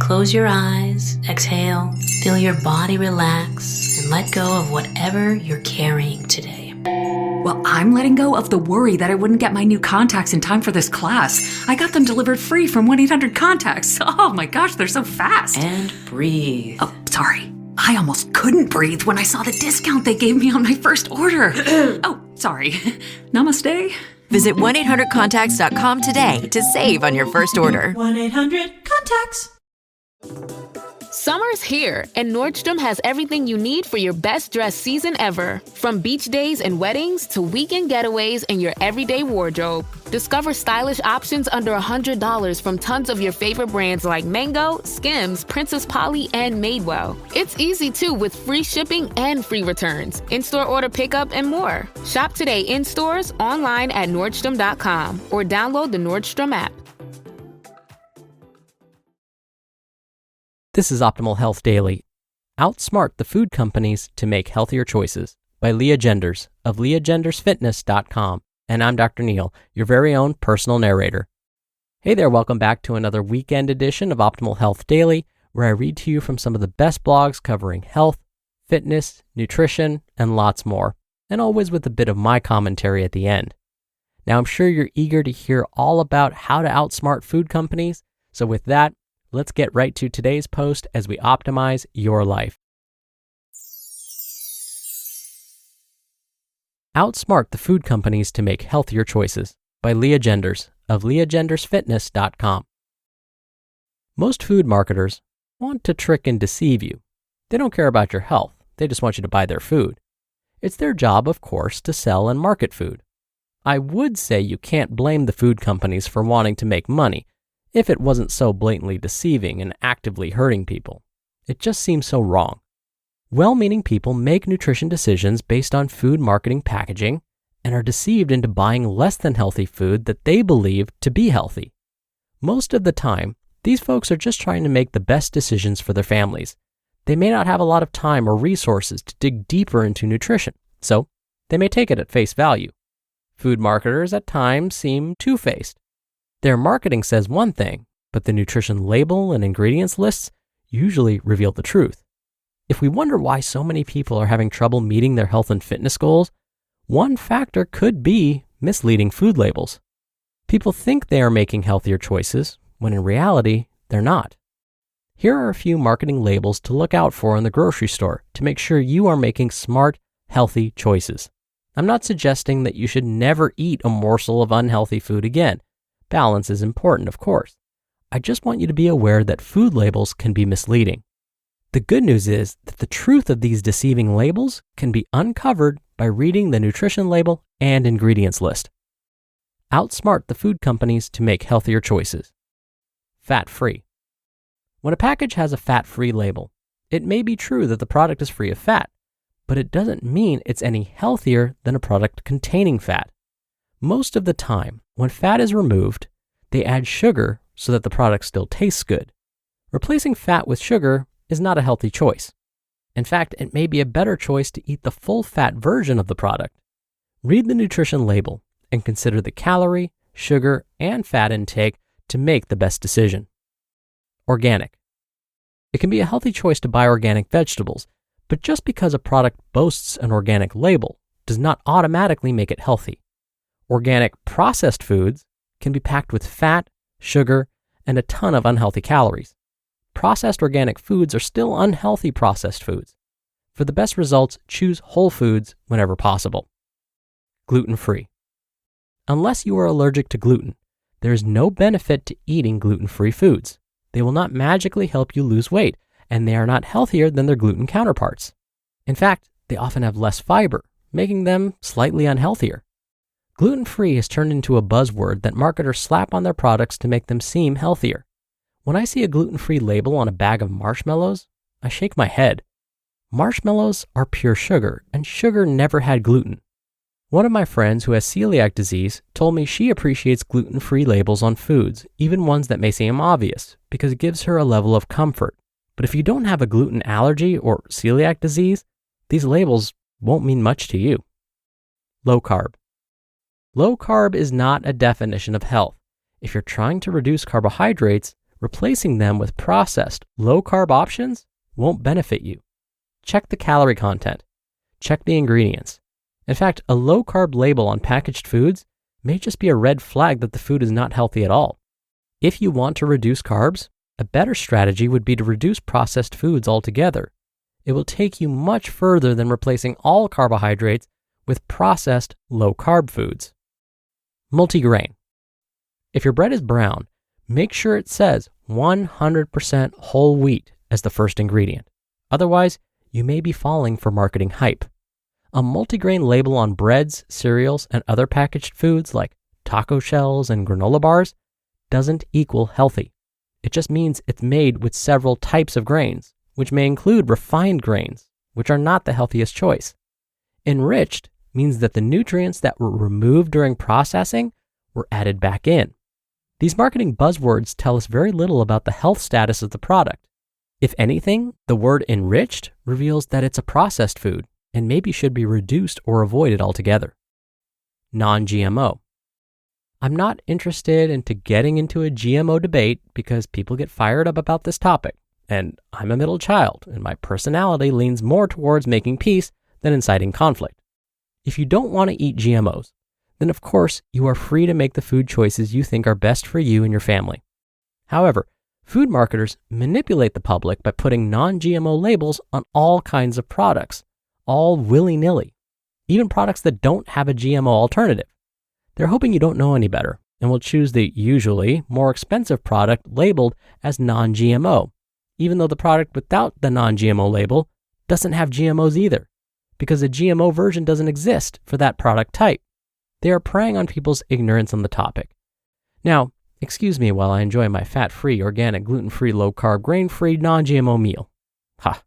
Close your eyes, exhale, feel your body relax, and let go of whatever you're carrying today. Well, I'm letting go of the worry that I wouldn't get my new contacts in time for this class. I got them delivered free from 1-800-CONTACTS. Oh my gosh, they're so fast. And breathe. Oh, sorry. I almost couldn't breathe when I saw the discount they gave me on my first order. Oh, sorry. Namaste. Visit 1-800-CONTACTS.com today to save on your first order. 1-800-CONTACTS. Summer's here, and Nordstrom has everything you need for your best dress season ever. From beach days and weddings to weekend getaways and your everyday wardrobe. Discover stylish options under $100 from tons of your favorite brands like Mango, Skims, Princess Polly, and Madewell. It's easy too with free shipping and free returns, in-store order pickup, and more. Shop today in stores, online at Nordstrom.com, or download the Nordstrom app. This is Optimal Health Daily. Outsmart the food companies to make healthier choices by Lea Genders of leagendersfitness.com. And I'm Dr. Neil, your very own personal narrator. Hey there, welcome back to another weekend edition of Optimal Health Daily, where I read to you from some of the best blogs covering health, fitness, nutrition, and lots more, and always with a bit of my commentary at the end. Now, I'm sure you're eager to hear all about how to outsmart food companies, so with that, let's get right to today's post as we optimize your life. Outsmart the food companies to make healthier choices by Lea Genders of leagendersfitness.com. Most food marketers want to trick and deceive you. They don't care about your health. They just want you to buy their food. It's their job, of course, to sell and market food. I would say you can't blame the food companies for wanting to make money if it wasn't so blatantly deceiving and actively hurting people. It just seems so wrong. Well-meaning people make nutrition decisions based on food marketing packaging and are deceived into buying less than healthy food that they believe to be healthy. Most of the time, these folks are just trying to make the best decisions for their families. They may not have a lot of time or resources to dig deeper into nutrition, so they may take it at face value. Food marketers at times seem two-faced. Their marketing says one thing, but the nutrition label and ingredients lists usually reveal the truth. If we wonder why so many people are having trouble meeting their health and fitness goals, one factor could be misleading food labels. People think they are making healthier choices, when in reality, they're not. Here are a few marketing labels to look out for in the grocery store to make sure you are making smart, healthy choices. I'm not suggesting that you should never eat a morsel of unhealthy food again. Balance is important, of course. I just want you to be aware that food labels can be misleading. The good news is that the truth of these deceiving labels can be uncovered by reading the nutrition label and ingredients list. Outsmart the food companies to make healthier choices. Fat-free. When a package has a fat-free label, it may be true that the product is free of fat, but it doesn't mean it's any healthier than a product containing fat. Most of the time, when fat is removed, they add sugar so that the product still tastes good. Replacing fat with sugar is not a healthy choice. In fact, it may be a better choice to eat the full fat version of the product. Read the nutrition label and consider the calorie, sugar, and fat intake to make the best decision. Organic. It can be a healthy choice to buy organic vegetables, but just because a product boasts an organic label does not automatically make it healthy. Organic processed foods can be packed with fat, sugar, and a ton of unhealthy calories. Processed organic foods are still unhealthy processed foods. For the best results, choose whole foods whenever possible. Gluten-free. Unless you are allergic to gluten, there is no benefit to eating gluten-free foods. They will not magically help you lose weight, and they are not healthier than their gluten counterparts. In fact, they often have less fiber, making them slightly unhealthier. Gluten-free has turned into a buzzword that marketers slap on their products to make them seem healthier. When I see a gluten-free label on a bag of marshmallows, I shake my head. Marshmallows are pure sugar, and sugar never had gluten. One of my friends who has celiac disease told me she appreciates gluten-free labels on foods, even ones that may seem obvious, because it gives her a level of comfort. But if you don't have a gluten allergy or celiac disease, these labels won't mean much to you. Low carb. Low carb is not a definition of health. If you're trying to reduce carbohydrates, replacing them with processed, low-carb options won't benefit you. Check the calorie content. Check the ingredients. In fact, a low-carb label on packaged foods may just be a red flag that the food is not healthy at all. If you want to reduce carbs, a better strategy would be to reduce processed foods altogether. It will take you much further than replacing all carbohydrates with processed low-carb foods. Multigrain. If your bread is brown, make sure it says 100% whole wheat as the first ingredient. Otherwise, you may be falling for marketing hype. A multigrain label on breads, cereals, and other packaged foods like taco shells and granola bars doesn't equal healthy. It just means it's made with several types of grains, which may include refined grains, which are not the healthiest choice. Enriched means that the nutrients that were removed during processing were added back in. These marketing buzzwords tell us very little about the health status of the product. If anything, the word enriched reveals that it's a processed food and maybe should be reduced or avoided altogether. Non-GMO. I'm not interested into getting into a GMO debate because people get fired up about this topic, and I'm a middle child, and my personality leans more towards making peace than inciting conflict. If you don't want to eat GMOs, then of course you are free to make the food choices you think are best for you and your family. However, food marketers manipulate the public by putting non-GMO labels on all kinds of products, all willy-nilly, even products that don't have a GMO alternative. They're hoping you don't know any better and will choose the usually more expensive product labeled as non-GMO, even though the product without the non-GMO label doesn't have GMOs either, because a GMO version doesn't exist for that product type. They are preying on people's ignorance on the topic. Now, excuse me while I enjoy my fat-free, organic, gluten-free, low-carb, grain-free, non-GMO meal. Ha!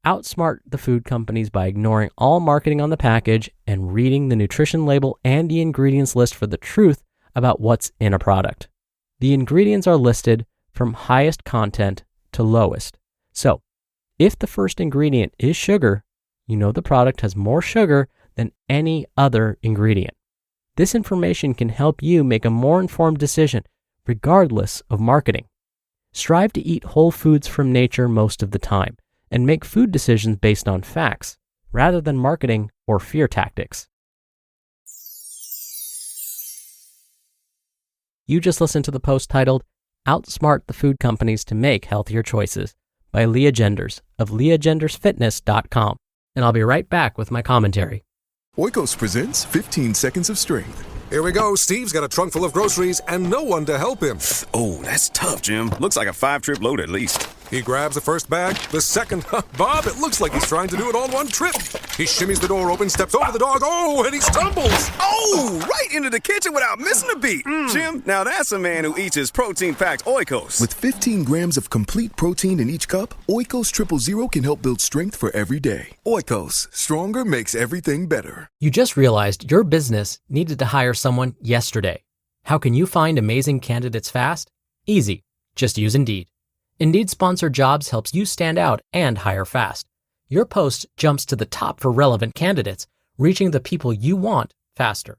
Outsmart the food companies by ignoring all marketing on the package and reading the nutrition label and the ingredients list for the truth about what's in a product. The ingredients are listed from highest content to lowest. So, if the first ingredient is sugar, you know the product has more sugar than any other ingredient. This information can help you make a more informed decision, regardless of marketing. Strive to eat whole foods from nature most of the time, and make food decisions based on facts, rather than marketing or fear tactics. You just listened to the post titled, Outsmart the Food Companies to Make Healthier Choices by Lea Genders of leagendersfitness.com. And I'll be right back with my commentary. Oikos presents 15 Seconds of Strength. Here we go. Steve's got a trunk full of groceries and no one to help him. Oh, that's tough, Jim. Looks like a 5-trip load at least. He grabs the first bag, the second. Bob, it looks like he's trying to do it all in one trip. He shimmies the door open, steps over the dog, and he stumbles. Oh, right into the kitchen without missing a beat. Jim, now that's a man who eats his protein-packed Oikos. With 15 grams of complete protein in each cup, Oikos 000 can help build strength for every day. Oikos, stronger makes everything better. You just realized your business needed to hire someone yesterday. How can you find amazing candidates fast? Easy. Just use Indeed. Indeed Sponsored Jobs helps you stand out and hire fast. Your post jumps to the top for relevant candidates, reaching the people you want faster.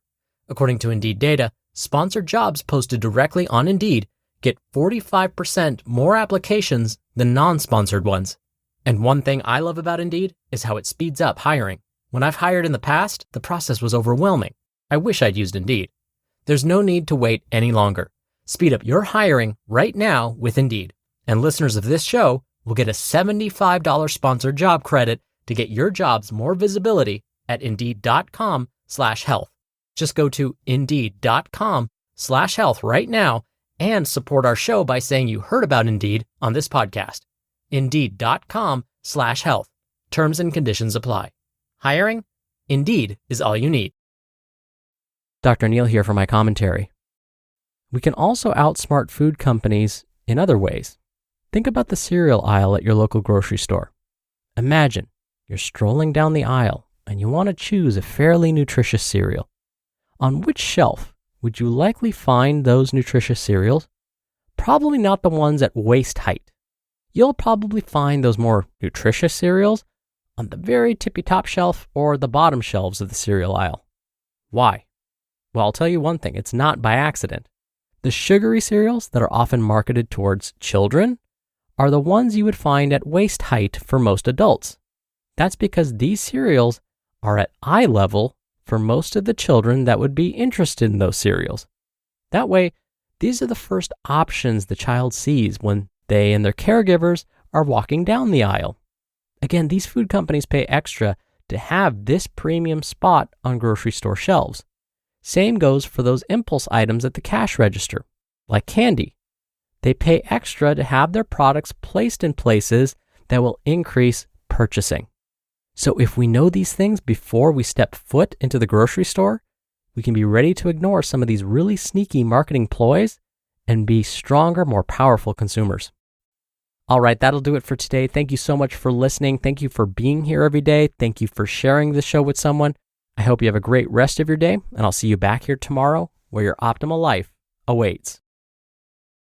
According to Indeed data, sponsored jobs posted directly on Indeed get 45% more applications than non-sponsored ones. And one thing I love about Indeed is how it speeds up hiring. When I've hired in the past, the process was overwhelming. I wish I'd used Indeed. There's no need to wait any longer. Speed up your hiring right now with Indeed. And listeners of this show will get a $75 sponsored job credit to get your jobs more visibility at Indeed.com/health. Just go to Indeed.com/health right now and support our show by saying you heard about Indeed on this podcast. Indeed.com/health. Terms and conditions apply. Hiring? Indeed is all you need. Dr. Neil here for my commentary. We can also outsmart food companies in other ways. Think about the cereal aisle at your local grocery store. Imagine you're strolling down the aisle and you want to choose a fairly nutritious cereal. On which shelf would you likely find those nutritious cereals? Probably not the ones at waist height. You'll probably find those more nutritious cereals on the very tippy-top shelf or the bottom shelves of the cereal aisle. Why? Well, I'll tell you one thing, it's not by accident. The The sugary cereals that are often marketed towards children are the ones you would find at waist height for most adults. That's because these cereals are at eye level for most of the children that would be interested in those cereals. That way, these are the first options the child sees when they and their caregivers are walking down the aisle. Again, these food companies pay extra to have this premium spot on grocery store shelves. Same goes for those impulse items at the cash register, like candy. They pay extra to have their products placed in places that will increase purchasing. So if we know these things before we step foot into the grocery store, we can be ready to ignore some of these really sneaky marketing ploys and be stronger, more powerful consumers. All right, that'll do it for today. Thank you so much for listening. Thank you for being here every day. Thank you for sharing the show with someone. I hope you have a great rest of your day, and I'll see you back here tomorrow where your optimal life awaits.